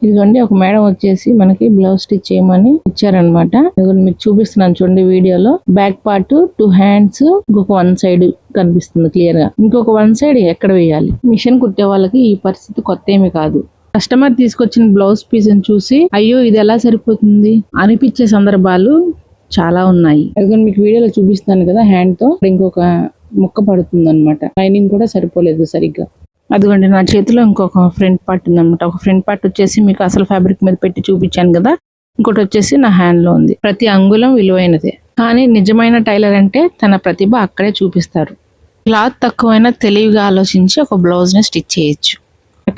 ఇదిగోండి ఒక మేడం వచ్చేసి మనకి బ్లౌజ్ స్టిచ్ చేయమని ఇచ్చారనమాట. ఇదిగోండి మీకు చూపిస్తున్నాను చూడండి వీడియోలో. బ్యాక్ పార్ట్ 2 హ్యాండ్స్, ఇంకొక 1 సైడ్ కనిపిస్తుంది క్లియర్ గా. ఇంకొక 1 సైడ్ ఎక్కడ వేయాలి? మిషన్ కుట్టే వాళ్ళకి ఈ పరిస్థితి కొత్త ఏమి కాదు. కస్టమర్ తీసుకొచ్చిన బ్లౌజ్ పీస్ చూసి అయ్యో ఇది ఎలా సరిపోతుంది అనిపించే సందర్భాలు చాలా ఉన్నాయి. అదిగోండి మీకు వీడియోలో చూపిస్తాను కదా, హ్యాండ్ తో ఇంకొక ముక్క పడుతుంది అనమాట. లైనింగ్ కూడా సరిపోలేదు సరిగ్గా. అదిగోండి నా చేతిలో ఇంకొక ఫ్రంట్ పార్ట్ ఉందన్నమాట. ఒక ఫ్రంట్ పార్ట్ వచ్చేసి మీకు అసలు ఫ్యాబ్రిక్ మీద పెట్టి చూపించాను కదా, ఇంకోటి వచ్చేసి నా హ్యాండ్ లో ఉంది. ప్రతి అంగుళం విలువైనదే, కానీ నిజమైన టైలర్ అంటే తన ప్రతిభ అక్కడే చూపిస్తారు. క్లాత్ తక్కువైనా తెలివిగా ఆలోచించి ఒక బ్లౌజ్ ని స్టిచ్ చేయొచ్చు.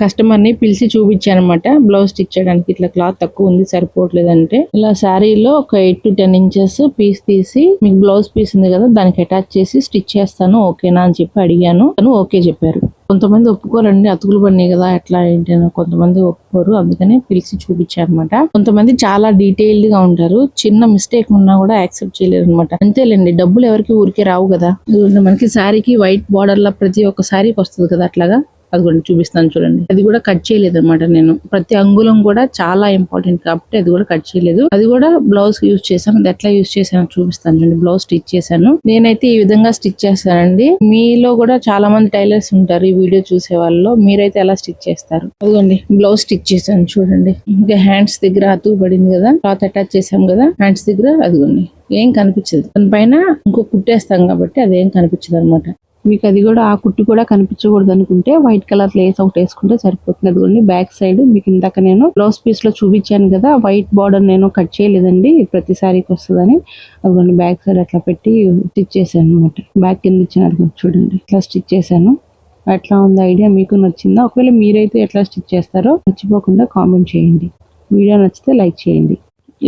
కస్టమర్ ని పిలిచి చూపించానమాట బ్లౌజ్ స్టిచ్ చేయడానికి. ఇట్లా క్లాత్ తక్కువ ఉంది సరిపోవట్లేదు అంటే, ఇలా శారీలో ఒక 8 to 10 ఇంచెస్ పీస్ తీసి మీకు బ్లౌజ్ పీస్ ఉంది కదా దానికి అటాచ్ చేసి స్టిచ్ చేస్తాను ఓకేనా అని చెప్పి అడిగాను. తను ఓకే చెప్పారు. కొంతమంది ఒప్పుకోరండి, అతుకులు పడినాయి కదా ఎట్లా ఏంటి అని. కొంతమంది ఒప్పుకోరు, అందుకని పిలిచి చూపించారనమాట. కొంతమంది చాలా డీటెయిల్డ్ గా ఉంటారు, చిన్న మిస్టేక్ ఉన్నా కూడా యాక్సెప్ట్ చేయలేరు అనమాట. అంతేలేండి, డబ్బులు ఎవరికి ఊరికే రావు కదా. మనకి శారీకి వైట్ బార్డర్ లా ప్రతి ఒక్క శారీకి వస్తుంది కదా అట్లాగా. అది కూడా చూపిస్తాను చూడండి. అది కూడా కట్ చేయలేదు అనమాట నేను. ప్రతి అంగుళం కూడా చాలా ఇంపార్టెంట్ కాబట్టి అది కూడా కట్ చేయలేదు. అది కూడా బ్లౌజ్ యూజ్ చేశాను. అది ఎట్లా యూజ్ చేశాను చూపిస్తాను చూడండి. బ్లౌజ్ స్టిచ్ చేశాను. నేనైతే ఈ విధంగా స్టిచ్ చేస్తానండి. మీలో కూడా చాలా మంది టైలర్స్ ఉంటారు ఈ వీడియో చూసే వాళ్ళలో. మీరైతే ఎలా స్టిచ్ చేస్తారు? అదిగోండి బ్లౌజ్ స్టిచ్ చేశాను చూడండి. ఇంకా హ్యాండ్స్ దగ్గర అతుకు పడింది కదా, క్లాత్ అటాచ్ చేసాం కదా హ్యాండ్స్ దగ్గర, అదిగోండి ఏం కనిపించదు. దానిపైన ఇంకో కుట్టేస్తాం కాబట్టి అదేం కనిపించదు అనమాట. మీకు అది కూడా ఆ కుట్టు కూడా కనిపించకూడదు అనుకుంటే వైట్ కలర్ లేస్ ఒకటి వేసుకుంటే సరిపోతుంది. అదిగోండి బ్యాక్ సైడ్ మీకు ఇందాక నేను బ్లౌజ్ పీస్ లో చూపించాను కదా, వైట్ బార్డర్ నేను కట్ చేయలేదండి ప్రతిసారికి వస్తుందని. అదిగోండి బ్యాక్ సైడ్ అట్లా పెట్టి స్టిచ్ చేశాను అనమాట. బ్యాక్ కింద ఇచ్చిన చూడండి ఇట్లా స్టిచ్ చేశాను. ఎట్లా ఉంది ఐడియా? మీకు నచ్చిందా? ఒకవేళ మీరైతే ఎట్లా స్టిచ్ చేస్తారో మర్చిపోకుండా కామెంట్ చేయండి. వీడియో నచ్చితే లైక్ చేయండి.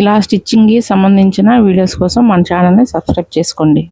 ఇలా స్టిచ్చింగ్ కి సంబంధించిన వీడియోస్ కోసం మన ఛానల్ ని సబ్స్క్రైబ్ చేసుకోండి.